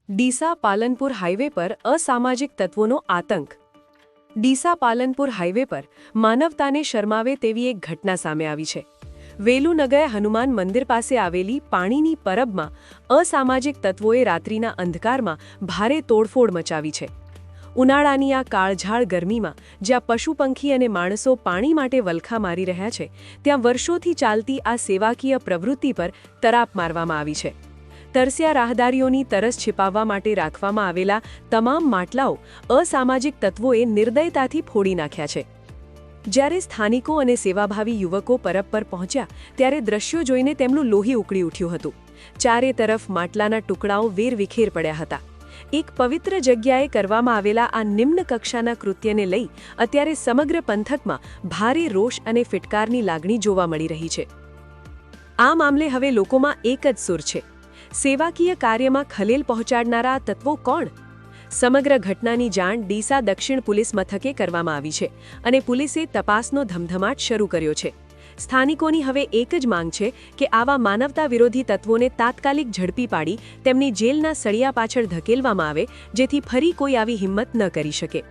Deesa Palanpur highway પર અસામાજિક તત્વોનો આતંક। ડીસા પાલનપુર હાઈવે પર માનવતાને શરમાવે તેવી એક ઘટના સામે આવી છે। વેલુનગર હનુમાન મંદિર પાસે આવેલી પાણીની પરબમાં અસામાજિક તત્વોએ રાત્રિના અંધકારમાં ભારે તોડફોડ મચાવી છે। ઉનાળાની આ કાળઝાળ ગરમીમાં જ્યાં પશુપંખી અને માણસો પાણી માટે વલખા મારી રહ્યા છે, ત્યાં વર્ષોથી ચાલતી આ સેવાકીય પ્રવૃત્તિ પર તરાપ મારવામાં આવી છે। તરસ્યા રાહદારીઓની તરસ છિપાવવા માટે રાખવામાં આવેલા તમામ માટલાઓ અસામાજિક તત્વોએ નિર્દયતાથી ફોડી નાખ્યા છે। જ્યારે સ્થાનિકો અને સેવાભાવી યુવકો પરબ પર પહોંચ્યા ત્યારે દ્રશ્યો જોઈને તેમનું લોહી ઉકળી ઉઠ્યું હતું। ચારે તરફ માટલાના ટુકડાઓ વેરવિખેર પડ્યા હતા। એક પવિત્ર જગ્યાએ કરવામાં આવેલા આ નિમ્ન કક્ષાના કૃત્યને લઈ અત્યારે સમગ્ર પંથકમાં ભારે રોષ અને ફિટકારની લાગણી જોવા મળી રહી છે। આ મામલે હવે લોકોમાં એક જ સૂર છે, સેવાકીય કાર્યમાં ખલેલ પહોંચાડનારા તત્વો કોણ? સમગ્ર ઘટનાની જાણ ડીસા દક્ષિણ પોલીસ મથકે કરવામાં આવી છે અને પોલીસે તપાસનો ધમધમાટ શરૂ કર્યો છે। સ્થાનિકોની હવે એક જ માંગ છે કે આવા માનવતા વિરોધી તત્વોને તાત્કાલિક ઝડપી પાડી તેમની જેલના સળિયા પાછળ ધકેલવામાં આવે, જેથી ફરી કોઈ આવી હિંમત ન કરી શકે।